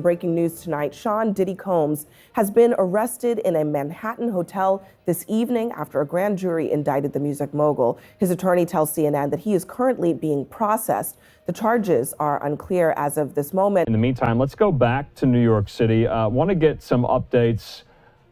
Breaking news tonight, Sean Diddy Combs has been arrested in a Manhattan hotel this evening after a grand jury indicted the music mogul. His attorney tells CNN that he is currently being processed. The charges are unclear as of this moment. In the meantime, let's go back to New York City. Want to get some updates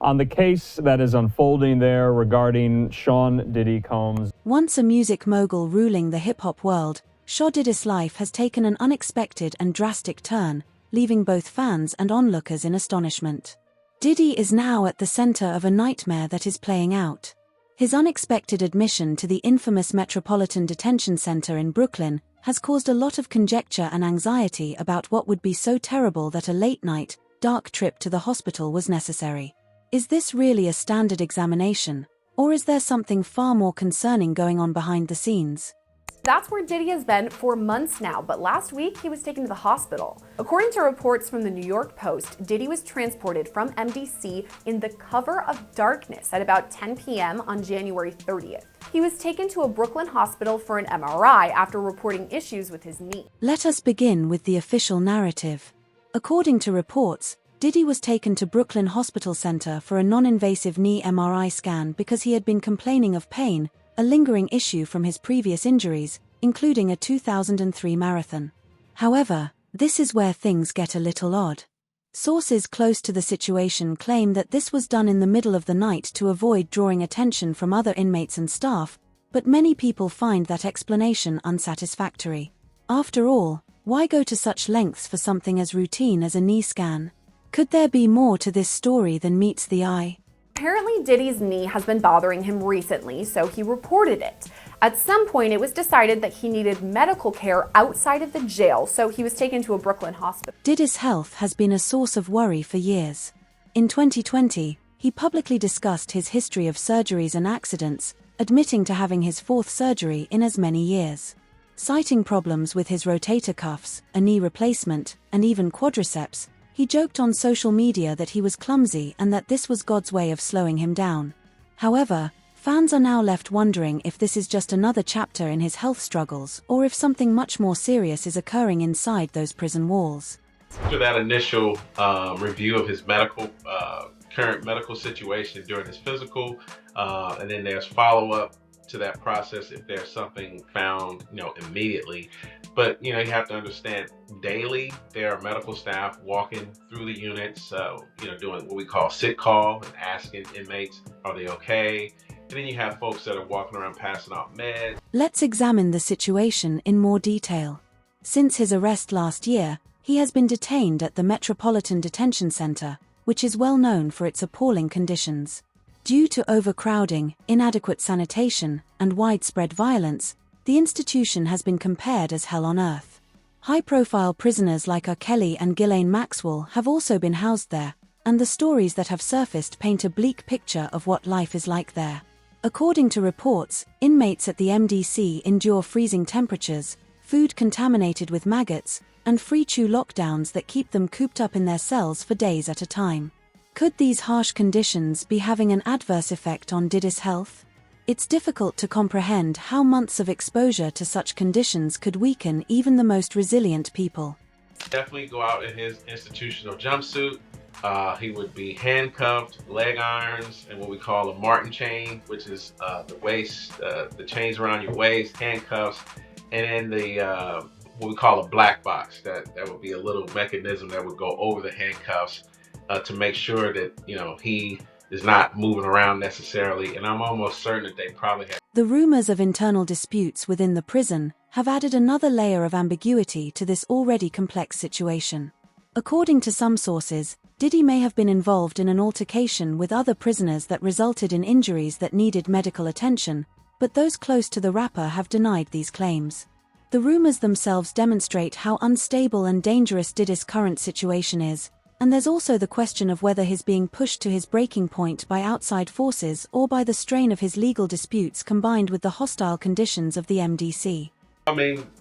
on the case that is unfolding there regarding Sean Diddy Combs. Once a music mogul ruling the hip-hop world, Sean Diddy's life has taken an unexpected and drastic turn, leaving both fans and onlookers in astonishment. Diddy is now at the center of a nightmare that is playing out. His unexpected admission to the infamous Metropolitan Detention Center in Brooklyn has caused a lot of conjecture and anxiety about what would be so terrible that a late-night, dark trip to the hospital was necessary. Is this really a standard examination, or is there something far more concerning going on behind the scenes? That's where Diddy has been for months now, but last week he was taken to the hospital. According to reports from the New York Post, Diddy was transported from MDC in the cover of darkness at about 10 p.m. on January 30th. He was taken to a Brooklyn hospital for an MRI after reporting issues with his knee. Let us begin with the official narrative. According to reports, Diddy was taken to Brooklyn Hospital Center for a non-invasive knee MRI scan because he had been complaining of pain, a lingering issue from his previous injuries, including a 2003 marathon. However, this is where things get a little odd. Sources close to the situation claim that this was done in the middle of the night to avoid drawing attention from other inmates and staff, but many people find that explanation unsatisfactory. After all, why go to such lengths for something as routine as a knee scan? Could there be more to this story than meets the eye? Apparently, Diddy's knee has been bothering him recently, so he reported it. At some point, it was decided that he needed medical care outside of the jail, so he was taken to a Brooklyn hospital. Diddy's health has been a source of worry for years. In 2020, he publicly discussed his history of surgeries and accidents, admitting to having his fourth surgery in as many years. Citing problems with his rotator cuffs, a knee replacement, and even quadriceps, he joked on social media that he was clumsy and that this was God's way of slowing him down. However, fans are now left wondering if this is just another chapter in his health struggles or if something much more serious is occurring inside those prison walls. After that initial review of his current medical situation during his physical, and then there's follow-up to that process if there's something found, immediately. But, you have to understand, daily there are medical staff walking through the units, doing what we call sit call and asking inmates, are they okay? And then you have folks that are walking around passing out meds. Let's examine the situation in more detail. Since his arrest last year, he has been detained at the Metropolitan Detention Center, which is well known for its appalling conditions. Due to overcrowding, inadequate sanitation, and widespread violence, the institution has been compared as hell on earth. High-profile prisoners like R. Kelly and Ghislaine Maxwell have also been housed there, and the stories that have surfaced paint a bleak picture of what life is like there. According to reports, inmates at the MDC endure freezing temperatures, food contaminated with maggots, and free chew lockdowns that keep them cooped up in their cells for days at a time. Could these harsh conditions be having an adverse effect on Diddy's health? It's difficult to comprehend how months of exposure to such conditions could weaken even the most resilient people. Definitely go out in his institutional jumpsuit. He would be handcuffed, leg irons, and what we call a Martin chain, which is the waist, the chains around your waist, handcuffs, and then what we call a black box. That would be a little mechanism that would go over the handcuffs to make sure that he is not moving around necessarily, and I'm almost certain that they probably have. The rumors of internal disputes within the prison have added another layer of ambiguity to this already complex situation. According to some sources, Diddy may have been involved in an altercation with other prisoners that resulted in injuries that needed medical attention, but those close to the rapper have denied these claims. The rumors themselves demonstrate how unstable and dangerous Diddy's current situation is, and there's also the question of whether he's being pushed to his breaking point by outside forces or by the strain of his legal disputes combined with the hostile conditions of the MDC.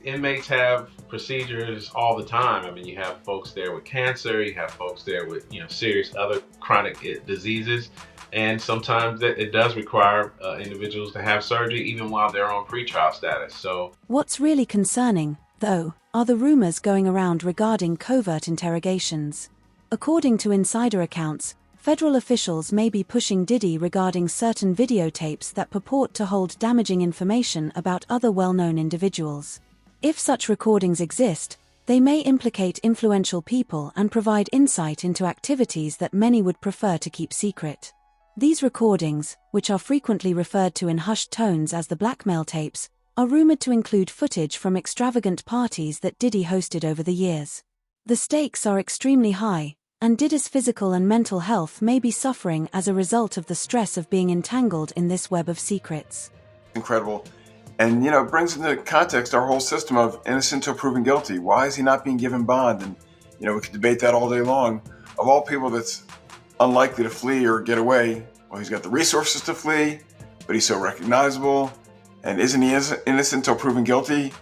Inmates have procedures all the time. You have folks there with cancer, you have folks there with, serious other chronic diseases, and sometimes it does require individuals to have surgery even while they're on pretrial status. So, what's really concerning, though, are the rumors going around regarding covert interrogations. According to insider accounts, federal officials may be pushing Diddy regarding certain videotapes that purport to hold damaging information about other well-known individuals. If such recordings exist, they may implicate influential people and provide insight into activities that many would prefer to keep secret. These recordings, which are frequently referred to in hushed tones as the blackmail tapes, are rumored to include footage from extravagant parties that Diddy hosted over the years. The stakes are extremely high, and Diddy's physical and mental health may be suffering as a result of the stress of being entangled in this web of secrets. Incredible. And, it brings into context our whole system of innocent till proven guilty. Why is he not being given bond? And, we could debate that all day long. Of all people that's unlikely to flee or get away, well, he's got the resources to flee, but he's so recognizable. And isn't he innocent till proven guilty?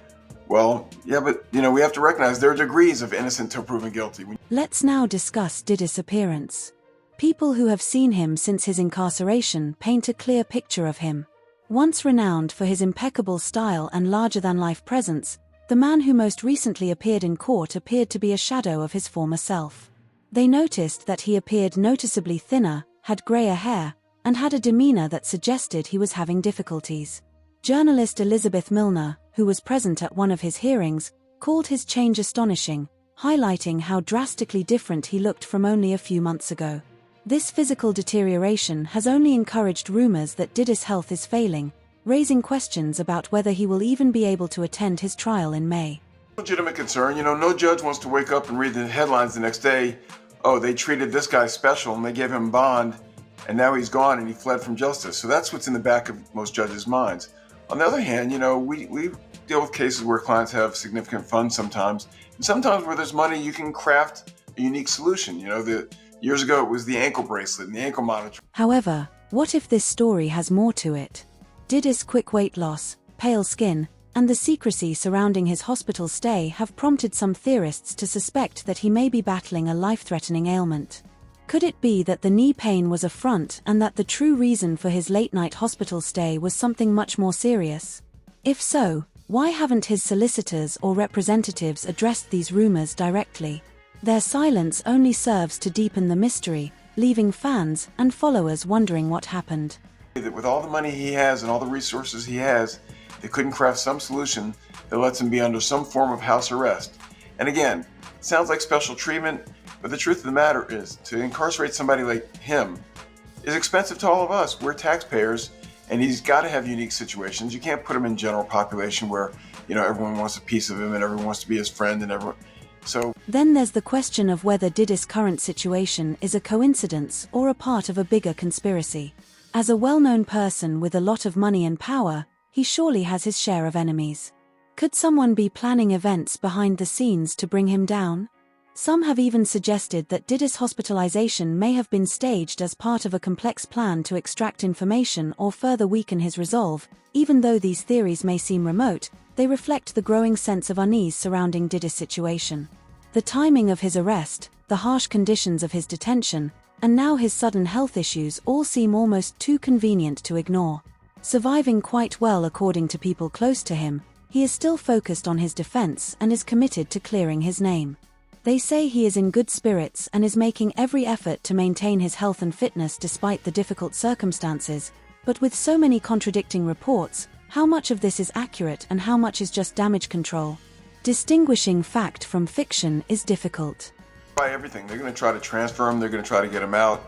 Well, yeah, but, we have to recognize there are degrees of innocent till proven guilty. Let's now discuss Diddy's appearance. People who have seen him since his incarceration paint a clear picture of him. Once renowned for his impeccable style and larger-than-life presence, the man who most recently appeared in court appeared to be a shadow of his former self. They noticed that he appeared noticeably thinner, had grayer hair, and had a demeanor that suggested he was having difficulties. Journalist Elizabeth Milner, who was present at one of his hearings, called his change astonishing, highlighting how drastically different he looked from only a few months ago. This physical deterioration has only encouraged rumors that Diddy's health is failing, raising questions about whether he will even be able to attend his trial in May. Legitimate concern. No judge wants to wake up and read the headlines the next day, oh, they treated this guy special and they gave him bond, and now he's gone and he fled from justice. So that's what's in the back of most judges' minds. On the other hand, we deal with cases where clients have significant funds sometimes, and sometimes where there's money, you can craft a unique solution. Years ago, it was the ankle bracelet and the ankle monitor. However, what if this story has more to it? Diddy's quick weight loss, pale skin, and the secrecy surrounding his hospital stay have prompted some theorists to suspect that he may be battling a life-threatening ailment. Could it be that the knee pain was a front and that the true reason for his late-night hospital stay was something much more serious? If so, why haven't his solicitors or representatives addressed these rumors directly? Their silence only serves to deepen the mystery, leaving fans and followers wondering what happened. That with all the money he has and all the resources he has, they couldn't craft some solution that lets him be under some form of house arrest. And again, it sounds like special treatment, but the truth of the matter is, to incarcerate somebody like him is expensive to all of us. We're taxpayers, and he's got to have unique situations. You can't put him in general population where, everyone wants a piece of him and everyone wants to be his friend and everyone. So then there's the question of whether Diddy's current situation is a coincidence or a part of a bigger conspiracy. As a well-known person with a lot of money and power, he surely has his share of enemies. Could someone be planning events behind the scenes to bring him down? Some have even suggested that Diddy's hospitalization may have been staged as part of a complex plan to extract information or further weaken his resolve. Even though these theories may seem remote, they reflect the growing sense of unease surrounding Diddy's situation. The timing of his arrest, the harsh conditions of his detention, and now his sudden health issues all seem almost too convenient to ignore. Surviving quite well according to people close to him, he is still focused on his defense and is committed to clearing his name. They say he is in good spirits and is making every effort to maintain his health and fitness despite the difficult circumstances, but with so many contradicting reports, how much of this is accurate and how much is just damage control? Distinguishing fact from fiction is difficult. By everything, they're going to try to transfer him, they're going to try to get him out.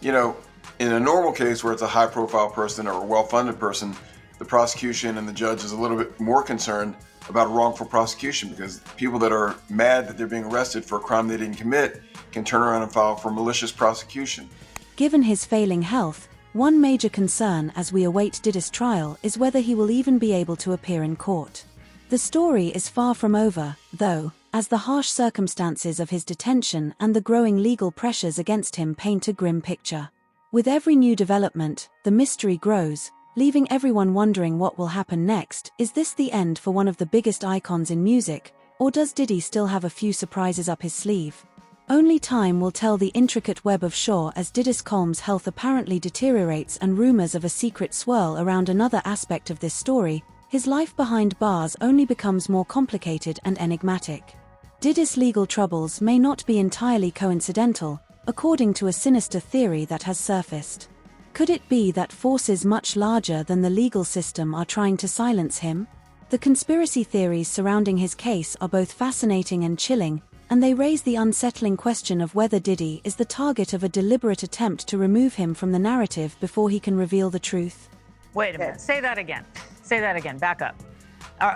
In a normal case where it's a high-profile person or a well-funded person, the prosecution and the judge is a little bit more concerned about a wrongful prosecution because people that are mad that they're being arrested for a crime they didn't commit can turn around and file for malicious prosecution. Given his failing health, one major concern as we await Diddy's trial is whether he will even be able to appear in court. The story is far from over, though, as the harsh circumstances of his detention and the growing legal pressures against him paint a grim picture. With every new development, the mystery grows, leaving everyone wondering what will happen next. Is this the end for one of the biggest icons in music, or does Diddy still have a few surprises up his sleeve? Only time will tell the intricate web of Shaw as Diddy's Combs' health apparently deteriorates and rumors of a secret swirl around another aspect of this story, his life behind bars only becomes more complicated and enigmatic. Diddy's legal troubles may not be entirely coincidental, according to a sinister theory that has surfaced. Could it be that forces much larger than the legal system are trying to silence him? The conspiracy theories surrounding his case are both fascinating and chilling, and they raise the unsettling question of whether Diddy is the target of a deliberate attempt to remove him from the narrative before he can reveal the truth. Wait a minute. Say that again. Say that again. Back up.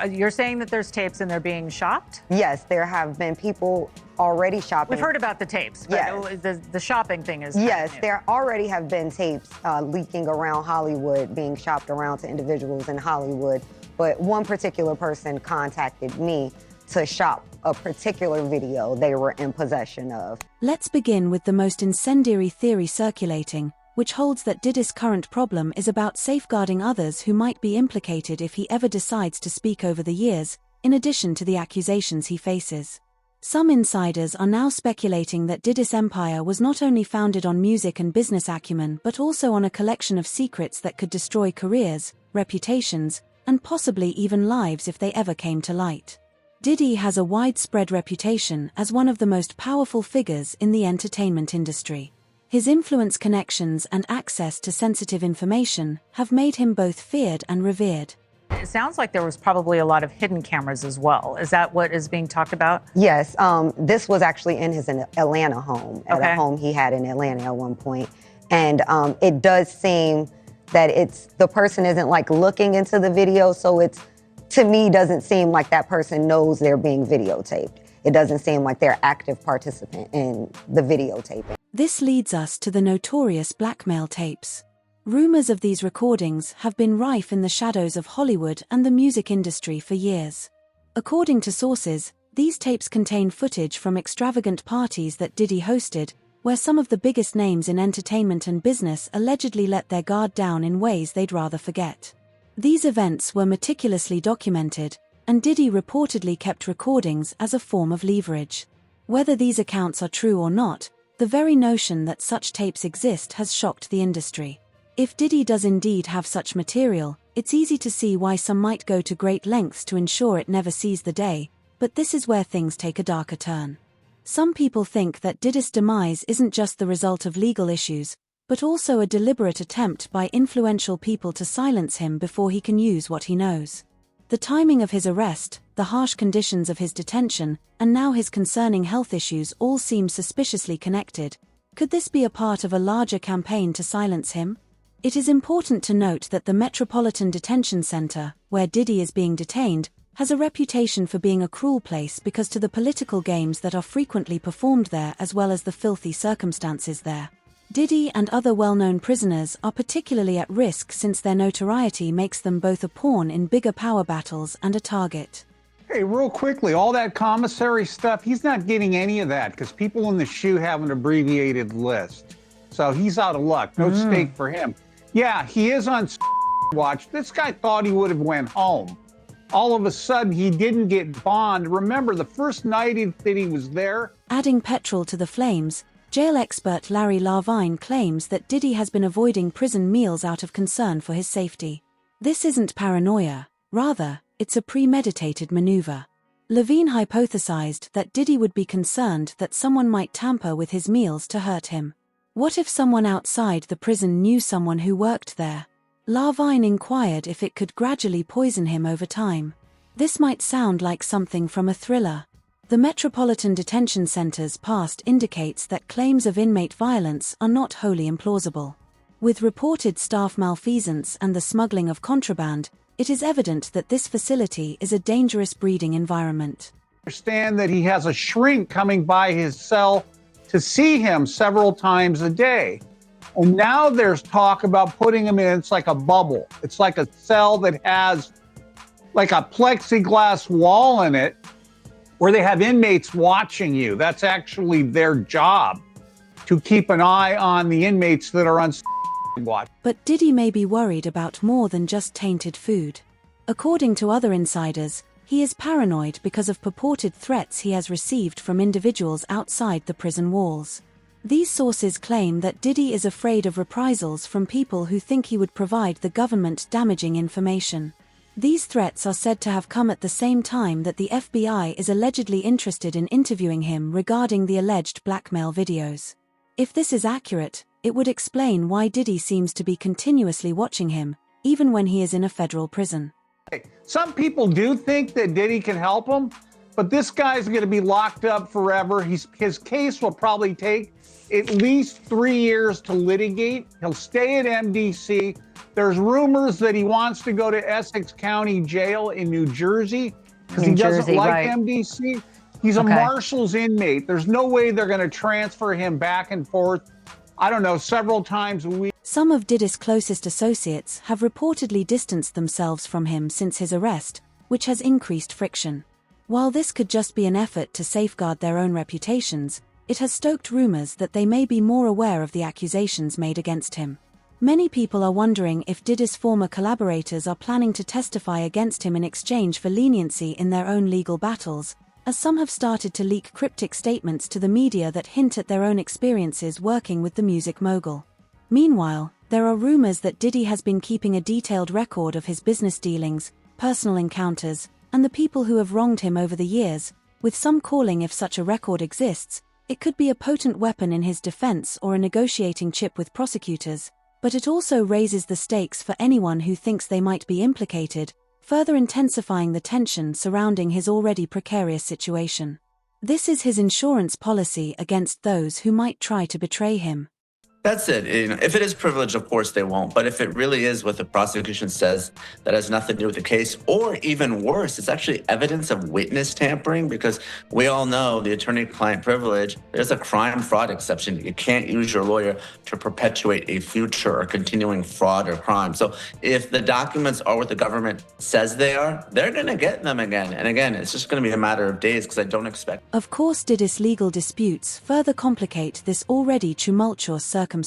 You're saying that there's tapes and they're being shopped? Yes, there have been people already shopping. We've heard about the tapes, but yes. The shopping thing is yes, new. there already have been tapes leaking around Hollywood, being shopped around to individuals in Hollywood. But one particular person contacted me to shop a particular video they were in possession of. Let's begin with the most incendiary theory circulating, which holds that Diddy's current problem is about safeguarding others who might be implicated if he ever decides to speak over the years, in addition to the accusations he faces. Some insiders are now speculating that Diddy's empire was not only founded on music and business acumen but also on a collection of secrets that could destroy careers, reputations, and possibly even lives if they ever came to light. Diddy has a widespread reputation as one of the most powerful figures in the entertainment industry. His influence, connections, and access to sensitive information have made him both feared and revered. It sounds like there was probably a lot of hidden cameras as well. Is that what is being talked about? Yes, this was actually in his Atlanta home, at a home he had in Atlanta at one point. And it does seem that the person isn't like looking into the video, so to me, doesn't seem like that person knows they're being videotaped. It doesn't seem like they're active participant in the videotaping. This leads us to the notorious blackmail tapes. Rumors of these recordings have been rife in the shadows of Hollywood and the music industry for years. According to sources, these tapes contain footage from extravagant parties that Diddy hosted, where some of the biggest names in entertainment and business allegedly let their guard down in ways they'd rather forget. These events were meticulously documented, and Diddy reportedly kept recordings as a form of leverage. Whether these accounts are true or not, the very notion that such tapes exist has shocked the industry. If Diddy does indeed have such material, it's easy to see why some might go to great lengths to ensure it never sees the day, but this is where things take a darker turn. Some people think that Diddy's demise isn't just the result of legal issues, but also a deliberate attempt by influential people to silence him before he can use what he knows. The timing of his arrest, the harsh conditions of his detention, and now his concerning health issues all seem suspiciously connected. Could this be a part of a larger campaign to silence him? It is important to note that the Metropolitan Detention Center, where Diddy is being detained, has a reputation for being a cruel place because to the political games that are frequently performed there as well as the filthy circumstances there. Diddy and other well-known prisoners are particularly at risk since their notoriety makes them both a pawn in bigger power battles and a target. Hey, real quickly, all that commissary stuff, he's not getting any of that because people in the SHU have an abbreviated list. So he's out of luck. No stake for him. Yeah, he is on watch. This guy thought he would have went home. All of a sudden, he didn't get bond. Remember, the first night that he was there. Adding petrol to the flames, jail expert Larry Larvine claims that Diddy has been avoiding prison meals out of concern for his safety. This isn't paranoia. Rather, it's a premeditated maneuver. Levine hypothesized that Diddy would be concerned that someone might tamper with his meals to hurt him. What if someone outside the prison knew someone who worked there? Larvine inquired if it could gradually poison him over time. This might sound like something from a thriller. The Metropolitan Detention Center's past indicates that claims of inmate violence are not wholly implausible. With reported staff malfeasance and the smuggling of contraband, it is evident that this facility is a dangerous breeding environment. Understand that he has a shrink coming by his cell to see him several times a day. And now there's talk about putting him in, it's like a bubble. It's like a cell that has like a plexiglass wall in it where they have inmates watching you. That's actually their job, to keep an eye on the inmates that are on watch. But Diddy may be worried about more than just tainted food. According to other insiders, he is paranoid because of purported threats he has received from individuals outside the prison walls. These sources claim that Diddy is afraid of reprisals from people who think he would provide the government damaging information. These threats are said to have come at the same time that the FBI is allegedly interested in interviewing him regarding the alleged blackmail videos. If this is accurate, it would explain why Diddy seems to be continuously watching him, even when he is in a federal prison. Some people do think that Diddy can help him, but this guy's going to be locked up forever. His case will probably take at least 3 years to litigate. He'll stay at MDC. There's rumors that he wants to go to Essex County Jail in New Jersey because he doesn't like MDC. He's a Marshals inmate. There's no way they're going to transfer him back and forth, I don't know, several times a week. Some of Diddy's closest associates have reportedly distanced themselves from him since his arrest, which has increased friction. While this could just be an effort to safeguard their own reputations, it has stoked rumors that they may be more aware of the accusations made against him. Many people are wondering if Diddy's former collaborators are planning to testify against him in exchange for leniency in their own legal battles, as some have started to leak cryptic statements to the media that hint at their own experiences working with the music mogul. Meanwhile, there are rumors that Diddy has been keeping a detailed record of his business dealings, personal encounters, and the people who have wronged him over the years, with some calling if such a record exists, it could be a potent weapon in his defense or a negotiating chip with prosecutors, but it also raises the stakes for anyone who thinks they might be implicated, further intensifying the tension surrounding his already precarious situation. This is his insurance policy against those who might try to betray him. That's it. If it is privilege, of course they won't. But if it really is what the prosecution says, that has nothing to do with the case, or even worse, it's actually evidence of witness tampering, because we all know the attorney-client privilege, there's a crime fraud exception. You can't use your lawyer to perpetuate a future or continuing fraud or crime. So if the documents are what the government says they are, they're going to get them again. And again, it's just going to be a matter of days, because I don't expect. Of course, Diddy's legal disputes further complicate this already tumultuous circumstance.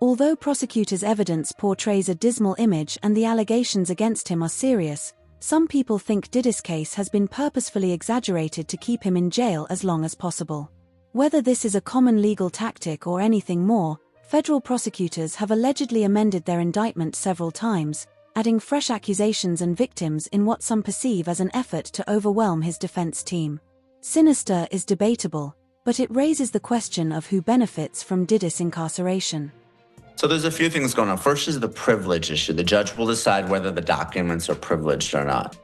Although prosecutors' evidence portrays a dismal image and the allegations against him are serious, some people think Diddy's case has been purposefully exaggerated to keep him in jail as long as possible. Whether this is a common legal tactic or anything more, federal prosecutors have allegedly amended their indictment several times, adding fresh accusations and victims in what some perceive as an effort to overwhelm his defense team. Sinister is debatable, but it raises the question of who benefits from Diddy's incarceration. So there's a few things going on. First is the privilege issue. The judge will decide whether the documents are privileged or not.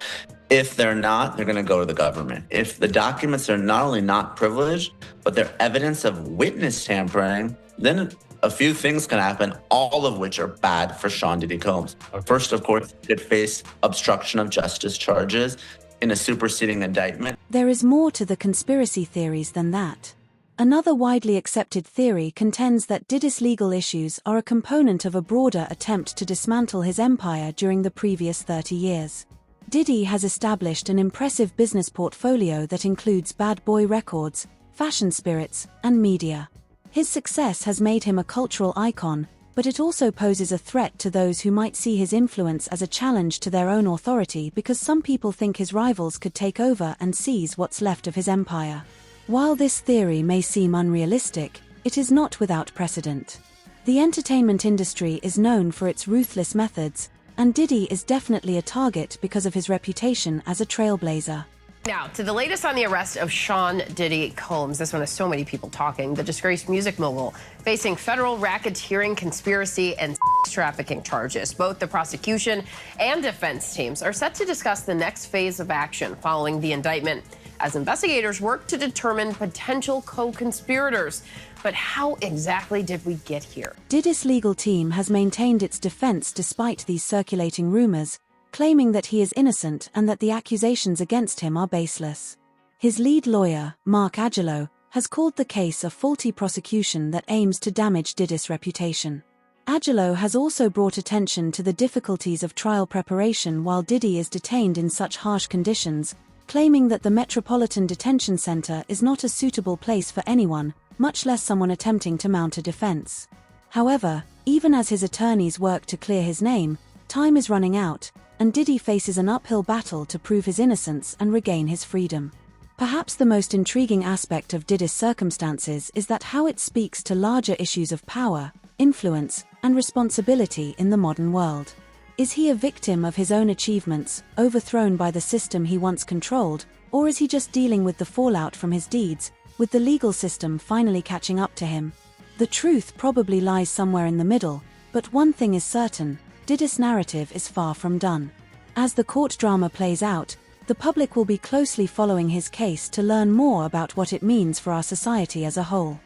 If they're not, they're going to go to the government. If the documents are not only not privileged, but they're evidence of witness tampering, then a few things can happen, all of which are bad for Sean Diddy Combs. First, of course, he could face obstruction of justice charges in a superseding indictment. There is more to the conspiracy theories than that. Another widely accepted theory contends that Diddy's legal issues are a component of a broader attempt to dismantle his empire during the previous 30 years. Diddy has established an impressive business portfolio that includes Bad Boy Records, Fashion Spirits, and media. His success has made him a cultural icon, but it also poses a threat to those who might see his influence as a challenge to their own authority, because some people think his rivals could take over and seize what's left of his empire. While this theory may seem unrealistic, it is not without precedent. The entertainment industry is known for its ruthless methods, and Diddy is definitely a target because of his reputation as a trailblazer. Now, to the latest on the arrest of Sean Diddy Combs. This one has so many people talking. The disgraced music mogul facing federal racketeering, conspiracy, and sex trafficking charges. Both the prosecution and defense teams are set to discuss the next phase of action following the indictment, as investigators work to determine potential co-conspirators. But how exactly did we get here? Diddy's legal team has maintained its defense despite these circulating rumors, claiming that he is innocent and that the accusations against him are baseless. His lead lawyer, Mark Agelo, has called the case a faulty prosecution that aims to damage Diddy's reputation. Agelo has also brought attention to the difficulties of trial preparation while Diddy is detained in such harsh conditions, claiming that the Metropolitan Detention Center is not a suitable place for anyone, much less someone attempting to mount a defense. However, even as his attorneys work to clear his name, time is running out, and Diddy faces an uphill battle to prove his innocence and regain his freedom. Perhaps the most intriguing aspect of Diddy's circumstances is that how it speaks to larger issues of power, influence, and responsibility in the modern world. Is he a victim of his own achievements, overthrown by the system he once controlled, or is he just dealing with the fallout from his deeds, with the legal system finally catching up to him? The truth probably lies somewhere in the middle, but one thing is certain: Diddy's narrative is far from done. As the court drama plays out, the public will be closely following his case to learn more about what it means for our society as a whole.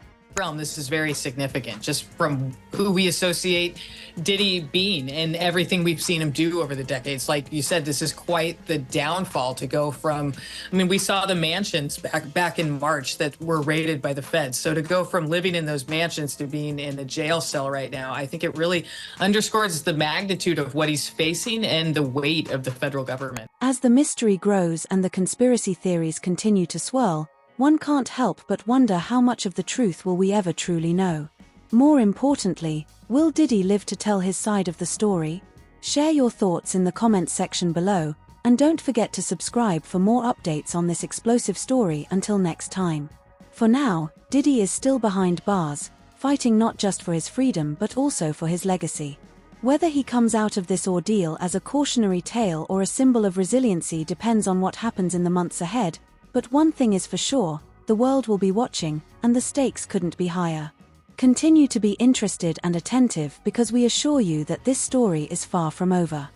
This is very significant, just from who we associate Diddy being and everything we've seen him do over the decades. Like you said, this is quite the downfall to go from, we saw the mansions back in March that were raided by the feds. So to go from living in those mansions to being in a jail cell right now, I think it really underscores the magnitude of what he's facing and the weight of the federal government. As the mystery grows and the conspiracy theories continue to swirl, one can't help but wonder how much of the truth will we ever truly know. More importantly, will Diddy live to tell his side of the story? Share your thoughts in the comments section below, and don't forget to subscribe for more updates on this explosive story until next time. For now, Diddy is still behind bars, fighting not just for his freedom but also for his legacy. Whether he comes out of this ordeal as a cautionary tale or a symbol of resiliency depends on what happens in the months ahead. But one thing is for sure, the world will be watching, and the stakes couldn't be higher. Continue to be interested and attentive because we assure you that this story is far from over.